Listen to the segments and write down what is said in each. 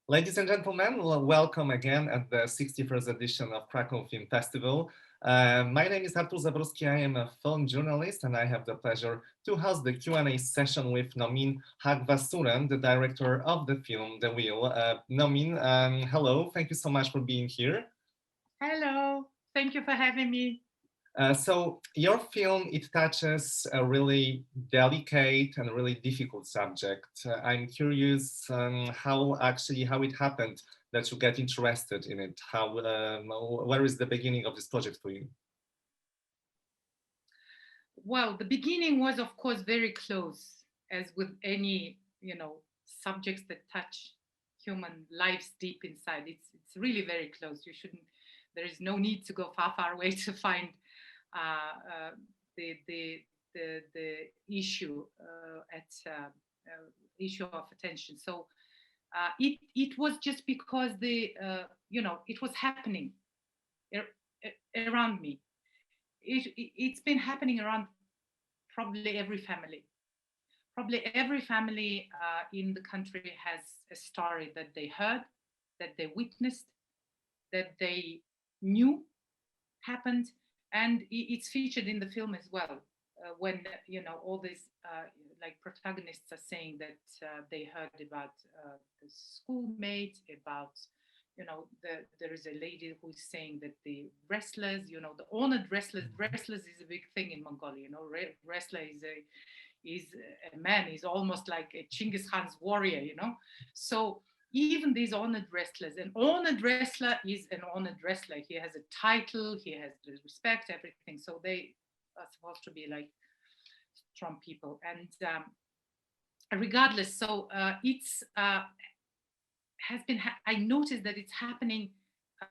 Ladies and gentlemen, welcome again at the 61st edition of Krakow Film Festival. My name is Artur Zabrowski. I am a film journalist, and I have the pleasure to host the Q&A session with Nomin Hagvasuren, the director of the film The Wheel. Nomin, hello. Thank you so much for being here. Hello, thank you for having me. So your film, it touches a really delicate and really difficult subject. I'm curious how it happened that you get interested in it. Where is the beginning of this project for you? Well, the beginning was, of course, very close, as with any, subjects that touch human lives deep inside. It's really very close. You shouldn't. There is no need to go far, far away to find uh, uh, the the the issue issue of attention. So it was just because it was happening around me. It's been happening around probably every family. Probably every family in the country has a story that they heard, that they witnessed, that they knew happened, and it's featured in the film as well. When all these like protagonists are saying that they heard about the schoolmate, about there is a lady who is saying that the wrestlers, the honored wrestlers is a big thing in Mongolia. Wrestler is a man, is almost like a Chinggis Khan's warrior. So even these honored wrestlers, an honored wrestler is an honored wrestler. He has a title, he has the respect, everything. So they are supposed to be like strong people. And regardless, so it's has been. I noticed that it's happening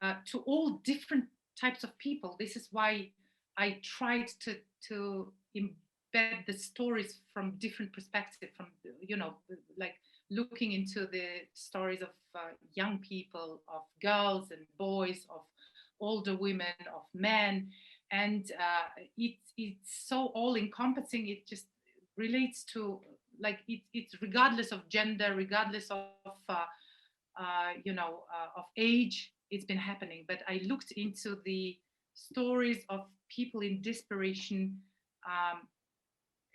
to all different types of people. This is why I tried to embed the stories from different perspectives, from like looking into the stories of young people, of girls and boys, of older women, of men, and it's so all encompassing. It just relates to like it's regardless of gender, regardless of age. It's been happening, but I looked into the stories of people in desperation, um,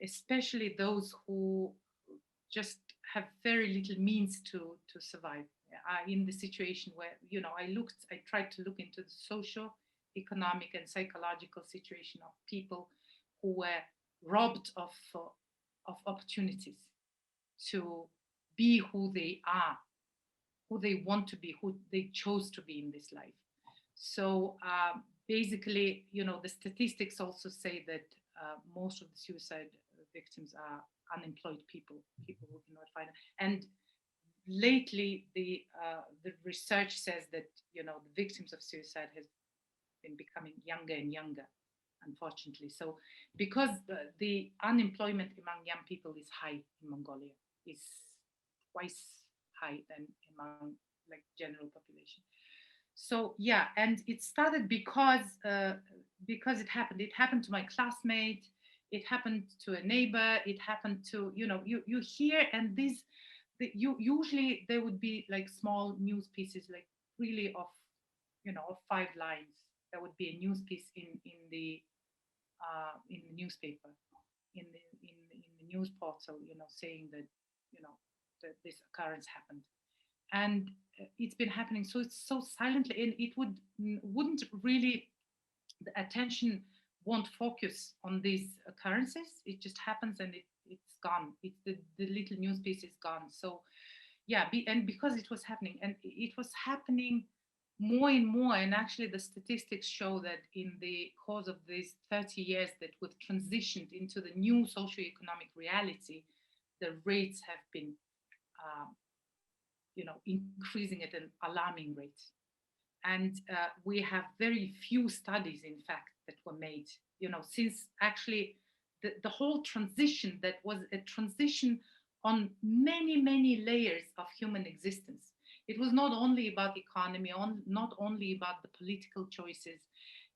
especially those who just have very little means to survive, in the situation where I tried to look into the social, economic, and psychological situation of people who were robbed of opportunities to be who they are, who they want to be, who they chose to be in this life. So basically, the statistics also say that most of the suicide victims are unemployed people, people who cannot find. And lately, the research says that the victims of suicide has been becoming younger and younger, unfortunately. So because the unemployment among young people is high in Mongolia, is twice high than among like general population. So yeah, and it started because it happened to my classmate, it happened to a neighbor, it happened to you hear. And you usually there would be like small news pieces, like really of 5 lines. There would be a news piece in the newspaper, in the news portal, saying that that this occurrence happened. And it's been happening, so it's so silently, and it wouldn't really, the attention won't focus on these occurrences. It just happens, and it's gone. It's the little news piece is gone. So yeah, and because it was happening, and it was happening more and more. And actually the statistics show that in the course of these 30 years that we've transitioned into the new socioeconomic reality, the rates have been um, increasing at an alarming rate. And we have very few studies, in fact, that were made, since actually the whole transition, that was a transition on many, many layers of human existence. It was not only about economy, not only about the political choices.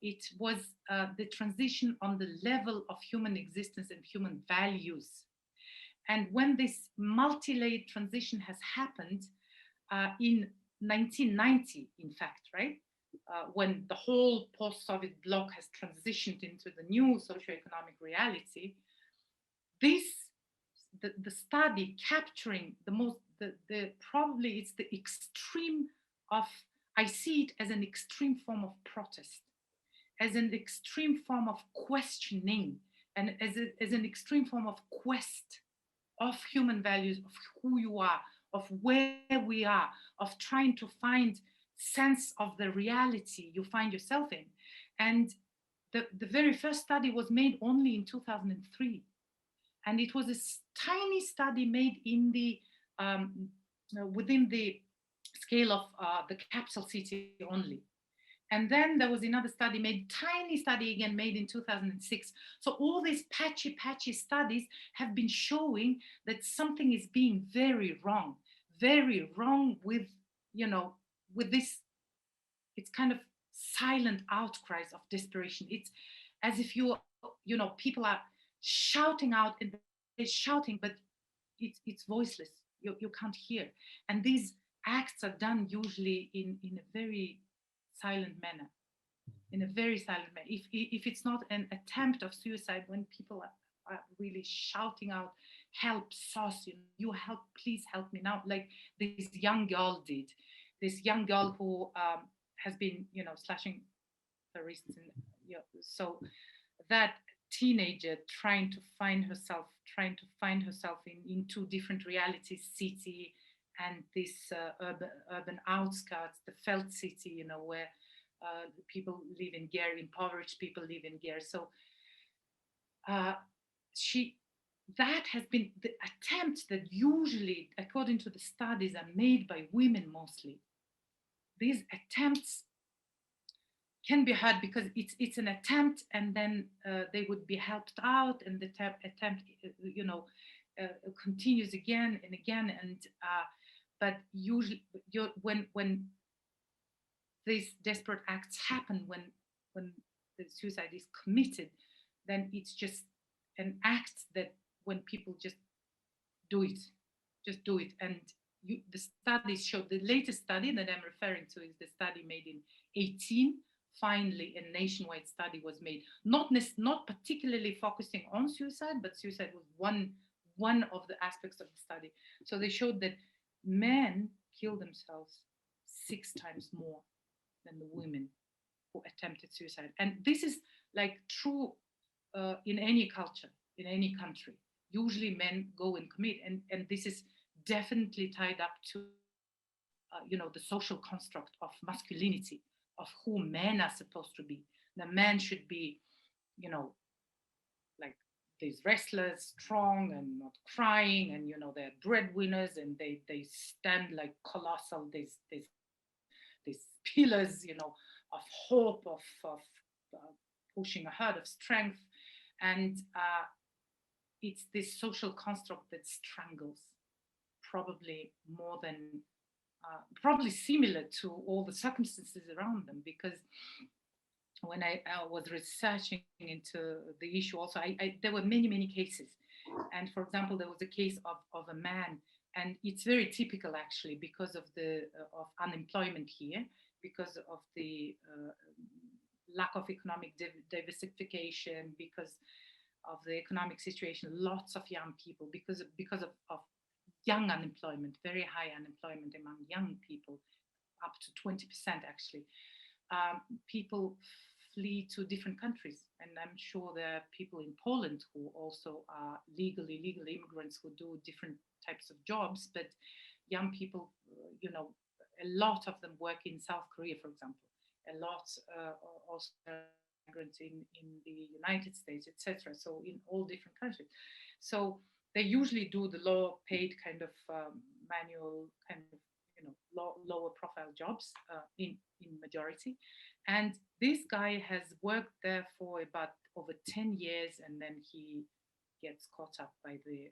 It was the transition on the level of human existence and human values. And when this multi-layered transition has happened, in 1990, in fact, right? When the whole post-Soviet bloc has transitioned into the new socioeconomic reality, this the study capturing the most the probably it's the extreme of, I see it as an extreme form of protest, as an extreme form of questioning, and as an extreme form of quest of human values, of who you are, of where we are, of trying to find sense of the reality you find yourself in. And the very first study was made only in 2003. And it was a tiny study made in the within the scale of the capital city only. And then there was another study made, tiny study again, made in 2006. So all these patchy studies have been showing that something is being very wrong with, you know, with this, it's kind of silent outcries of desperation. It's as if you know, people are shouting out and they're shouting, but it's voiceless. You can't hear. And these acts are done usually in a very silent manner, in a very silent manner. If it's not an attempt of suicide, when people are really shouting out, help, sauce, you help, please help me now, like this young girl did. This young girl who has been, slashing her wrists. And, so that teenager trying to find herself in two different realities, city and this urban outskirts, the felt city, where people live in gear, impoverished people live in gear. So uh, she that has been the attempts that usually, according to the studies, are made by women mostly. These attempts can be hard because it's an attempt, and then they would be helped out, and the attempt continues again and again. And but usually, when these desperate acts happen, when the suicide is committed, then it's just an act that when people do it, just do it. And the studies show, the latest study that I'm referring to is the study made in 18. Finally, a nationwide study was made, not particularly focusing on suicide, but suicide was one of the aspects of the study. So they showed that men kill themselves 6 times more than the women who attempted suicide. And this is like true in any culture, in any country. Usually men go and commit, and this is definitely tied up to the social construct of masculinity, of who men are supposed to be. The man should be, like these wrestlers, strong and not crying, and they're breadwinners, and they stand like colossal, these pillars, of hope, of pushing ahead, of strength. And it's this social construct that strangles, probably more than probably similar to all the circumstances around them. Because when I was researching into the issue also, there were many cases. And for example, there was a case of a man, and it's very typical actually, because of the of unemployment here, because of the lack of economic diversification, because of the economic situation, lots of young people, because of young unemployment, very high unemployment among young people, up to 20% actually. People flee to different countries, and I'm sure there are people in Poland who also are legal immigrants who do different types of jobs. But young people, a lot of them work in South Korea, for example. A lot also migrants in the United States, etc. So in all different countries. So they usually do the lower paid kind of manual kind of lower profile jobs in majority. And this guy has worked there for about over 10 years, and then he gets caught up by the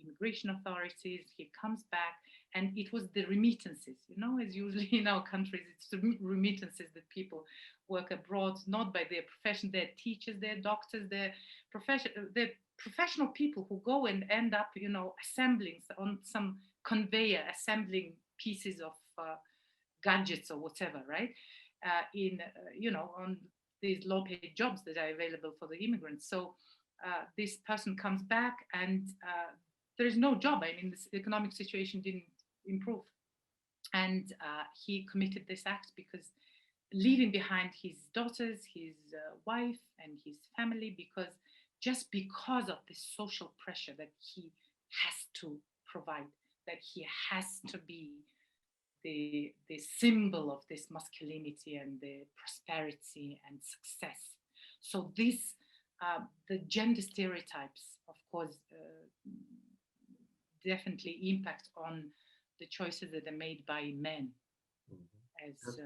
immigration authorities. He comes back, and it was the remittances, as usually in our countries, it's the remittances that people work abroad, not by their profession. They're teachers, they're doctors, they're professional people who go and end up, assembling on some conveyor, assembling pieces of gadgets or whatever, right? On these low-paid jobs that are available for the immigrants. So this person comes back and there is no job. I mean, this economic situation didn't improve. And he committed this act because leaving behind his daughters, his wife, and his family, just because of the social pressure that he has to provide, that he has to be the symbol of this masculinity and the prosperity and success. So the gender stereotypes, of course, definitely impact on the choices that are made by men. As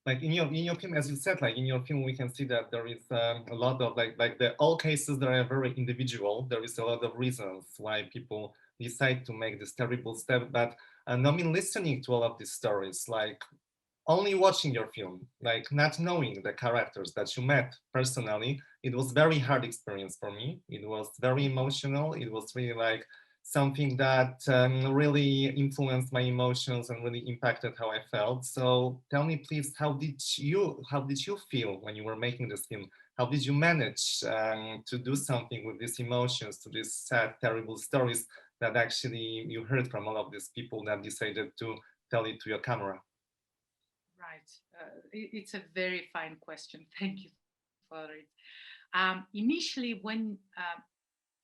like in your film, as you said, like in your film, we can see that there is a lot of all cases that are very individual. There is a lot of reasons why people decide to make this terrible step. But I mean, listening to all of these stories, like only watching your film, like not knowing the characters that you met personally, it was very hard experience for me. It was very emotional. It was really like something that really influenced my emotions and really impacted how I felt. So tell me, please, how did you feel when you were making this film? How did you manage to do something with these emotions, to these sad, terrible stories that actually you heard from all of these people that decided to tell it to your camera? Right. It's a very fine question. Thank you for it. Initially, when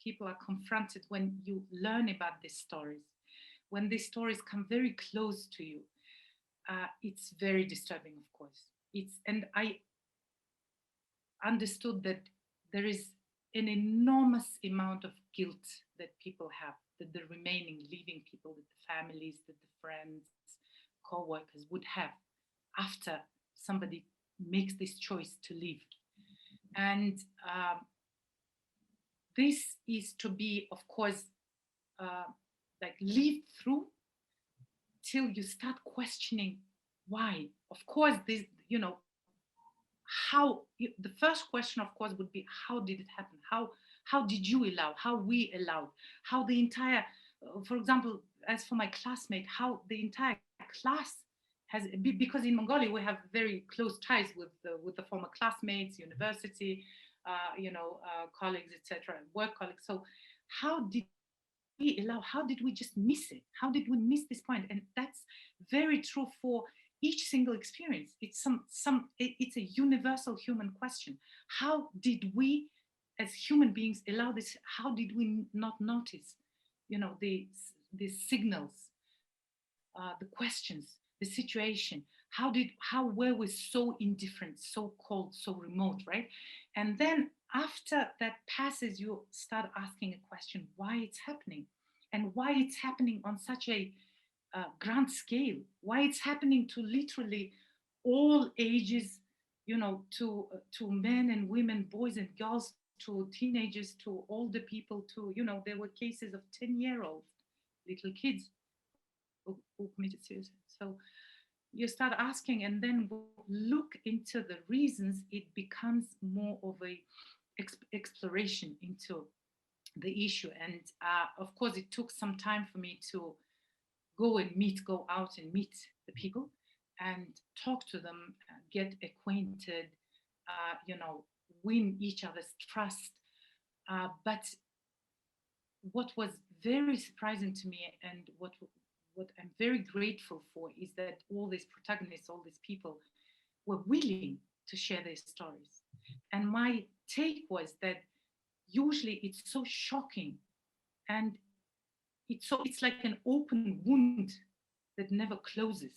people are confronted, when you learn about these stories, when these stories come very close to you, it's very disturbing, of course. And I understood that there is an enormous amount of guilt that people have, that the remaining living people, that the families, that the friends, co-workers would have after somebody makes this choice to leave. And this is to be, of course, lived through till you start questioning why. Of course, the first question, of course, would be, how did it happen? How did you allow? How we allowed? How the entire, for example, as for my classmate, how the entire class has, because in Mongolia we have very close ties with the former classmates, university, colleagues, etc., work colleagues. So how did we allow? How did we just miss it? How did we miss this point? And that's very true for each single experience. It's a universal human question. How did we, as human beings, allow this? How did we not notice, the signals, the questions, the situation? How were we so indifferent, so cold, so remote, right? And then after that passes, you start asking a question: why it's happening, and why it's happening on such a grand scale? Why it's happening to literally all ages, to men and women, boys and girls, to teenagers, to older people, to there were cases of 10-year-old little kids who committed suicide. So you start asking, and then look into the reasons. It becomes more of a exploration into the issue. And of course, it took some time for me to go out and meet the people and talk to them, get acquainted, win each other's trust. But what was very surprising to me, and what I'm very grateful for, is that all these protagonists, all these people, were willing to share their stories. And my take was that usually it's so shocking, and it's like an open wound that never closes.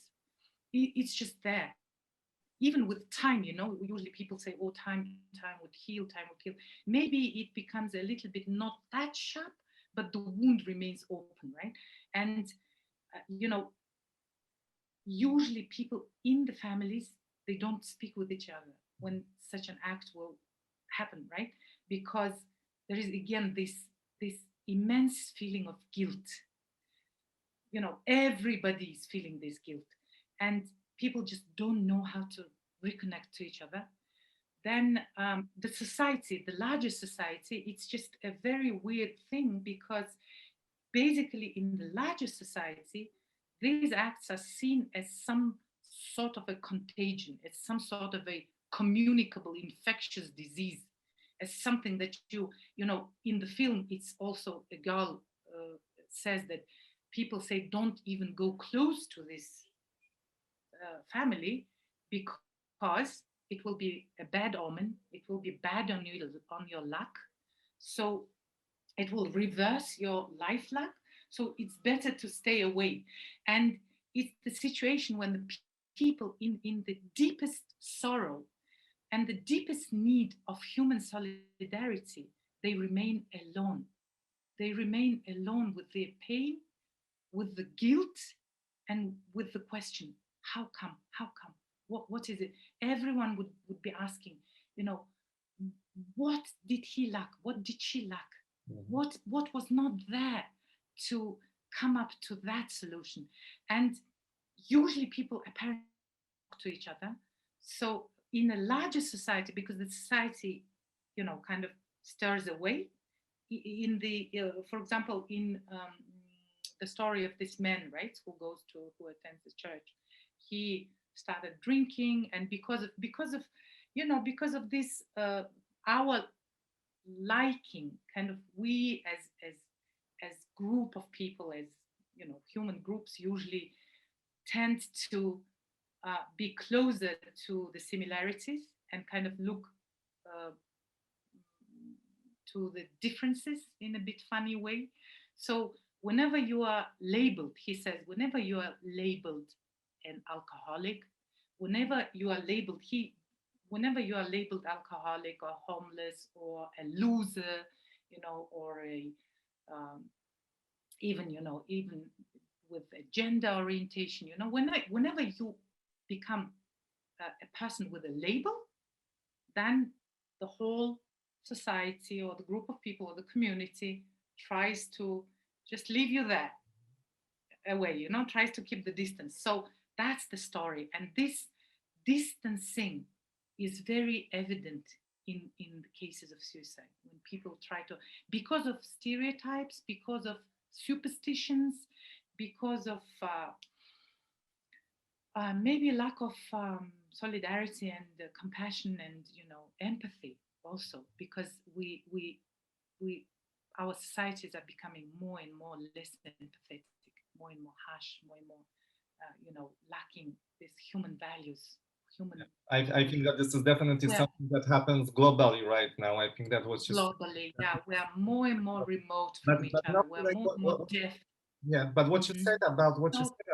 It's just there. Even with time, usually people say, oh, time would heal, time would heal. Maybe it becomes a little bit not that sharp, but the wound remains open, right? And usually people in the families, they don't speak with each other when such an act will happen, right? Because there is, again, this immense feeling of guilt. Everybody is feeling this guilt, and people just don't know how to reconnect to each other. Then the society, the larger society, it's just a very weird thing, because basically in the larger society, these acts are seen as some sort of a contagion, as some sort of a communicable infectious disease, as something that you know, in the film, it's also a girl says that people say don't even go close to this family because it will be a bad omen, it will be bad on your luck. So it will reverse your life luck. So it's better to stay away. And it's the situation when the people in the deepest sorrow and the deepest need of human solidarity, they remain alone. They remain alone with their pain, with the guilt, and with the question, how come? How come? What is it? Everyone would be asking, you know, what did he lack? What did she lack? Mhm. What was not there to come up to that solution? And usually people apparently talk to each other. So in a larger society, because the society, you know, kind of stirs away, in the for example, in the story of this man, right, who attends the church, he started drinking, and because of you know, because of this our liking, kind of, we as group of people, as you know, human groups usually tend to be closer to the similarities and kind of look uh, to the differences in a bit funny way. So whenever you are labeled, he says, whenever you are labeled an alcoholic, whenever you are labeled alcoholic or homeless or a loser, you know, or a um, even, you know, even with a gender orientation, you know, whenever you become a person with a label, then the whole society or the group of people or the community tries to just leave you there away, you know, tries to keep the distance. So that's the story. And this distancing is very evident in the cases of suicide, when people try to, because of stereotypes, because of superstitions, because of maybe lack of solidarity and compassion and, you know, empathy also, because we our societies are becoming more and more less empathetic, more and more harsh, more and more you know, lacking these human values, human I think that this is definitely we are something that happens globally right now. I think that was just, globally, yeah, we are more and more remote from each but not other, we are like more and more deaf. yeah, but Mhm. what you So said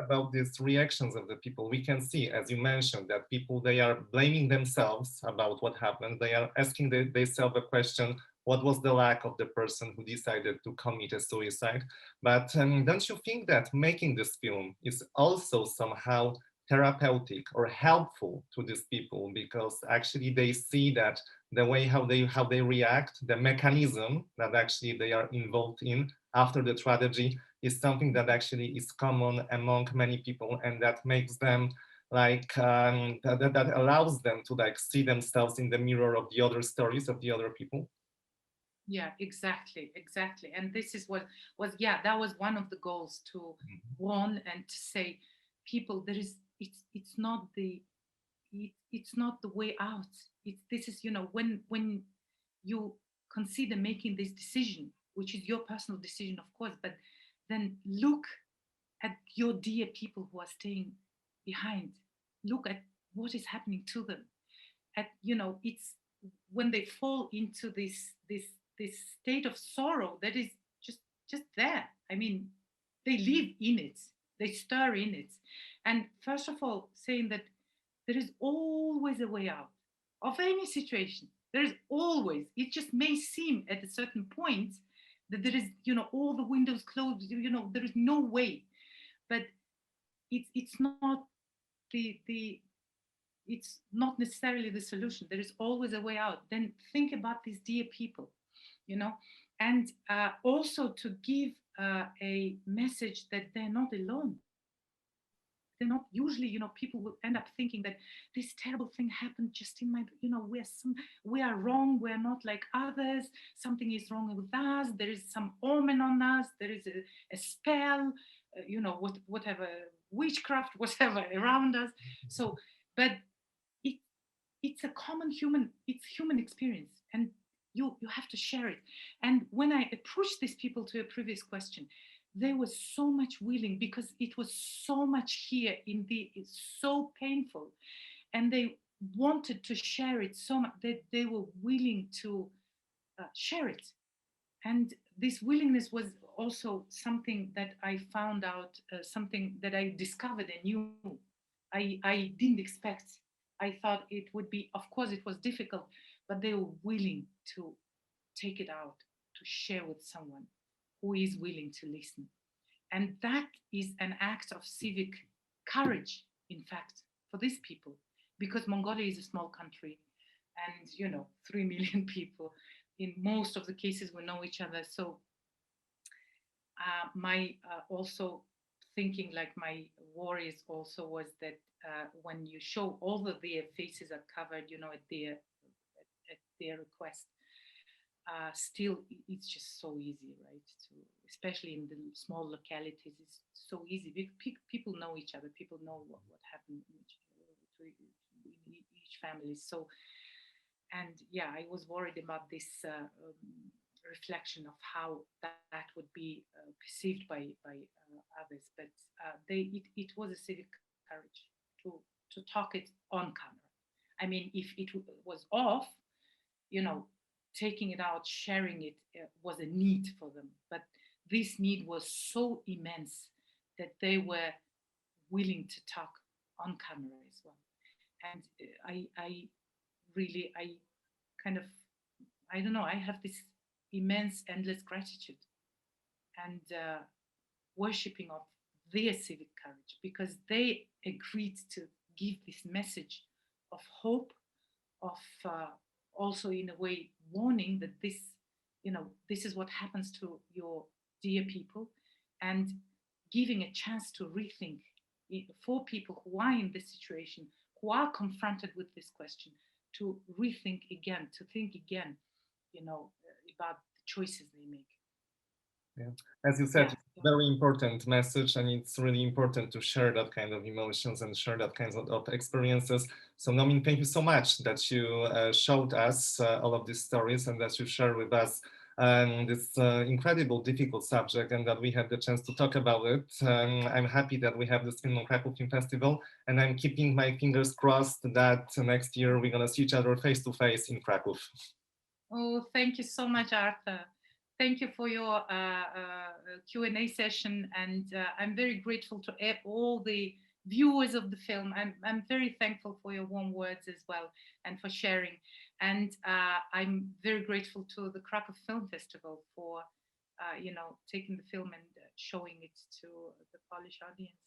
about these reactions of the people, we can see, as you mentioned, that people, they are blaming themselves about what happened. They are asking themselves a question: what was the lack of the person who decided to commit a suicide? But don't you think that making this film is also somehow therapeutic or helpful to these people, because actually they see that the way how they react, the mechanism that actually they are involved in after the tragedy, is something that actually is common among many people, and that makes them like that allows them to like see themselves in the mirror of the other stories of the other people. yeah, exactly, exactly. And this is what was, yeah, that was one of the goals, to warn and to say, people, there is, it's not the, it's not the way out. It's, this is, you know, when you consider making this decision, which is your personal decision, of course, but then look at your dear people who are staying behind. Look at what is happening to them. At, you know, it's when they fall into this state of sorrow that is just there. I mean, they live in it, they stir in it. And first of all, saying that there is always a way out of any situation. There is always, it just may seem at a certain point that there is, you know, all the windows closed, you know, there is no way. But it's not the it's not necessarily the solution. There is always a way out. Then think about these dear people, you know, and also to give a message that they're not alone. They're not, usually, you know, people will end up thinking that this terrible thing happened just in my, you know, we are wrong, we're not like others, something is wrong with us, there is some omen on us, there is a spell, whatever witchcraft, whatever around us. So, but it it's a common human experience, and you have to share it. And when I approached these people to a previous question, they were so much willing, because it was so much here in the it's so painful, and they wanted to share it so much that they were willing to share it. And this willingness was also something that I found out, something that I discovered and knew. I didn't expect. I thought it would be, of course it was difficult, but they were willing to take it out, to share with someone who is willing to listen. And that is an act of civic courage, in fact, for these people, because Mongolia is a small country, and 3 million people. In most of the cases, we know each other. So my also thinking, like my worries also, was that when you show all of their faces are covered, at their request, still it's just so easy, right? To, especially in the small localities, it's so easy. People know each other. People know what happened in each family. So, and yeah, I was worried about this reflection of how that would be perceived by others. But it was a civic courage to talk it on camera. I mean, if it was off, you know, taking it out, sharing it, was a need for them. But this need was so immense that they were willing to talk on camera as well. And I really, I kind of, I don't know, I have this immense, endless gratitude and worshipping of their civic courage, because they agreed to give this message of hope, of also in a way warning that this is what happens to your dear people, and giving a chance to rethink for people who are in this situation, who are confronted with this question, to rethink again, to think again, about the choices they make. Yeah. As you said, Yeah. it's a very important message, and it's really important to share that kind of emotions and share that kinds of experiences. So, Nomin, thank you so much that you showed us all of these stories, and that you share with us this incredible, difficult subject, and that we had the chance to talk about it. I'm happy that we have this Film on Krakow Film Festival, and I'm keeping my fingers crossed that next year we're going to see each other face to face in Krakow. Oh, thank you so much, Arthur. Thank you for your Q&A session, and I'm very grateful to all the viewers of the film. I'm very thankful for your warm words as well, and for sharing. And I'm very grateful to the Krakow Film Festival for, taking the film and showing it to the Polish audience.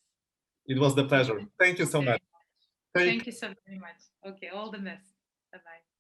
It was the pleasure. Thank you so Very much. much. Take Thank you so very much. Okay, all the best. Bye bye.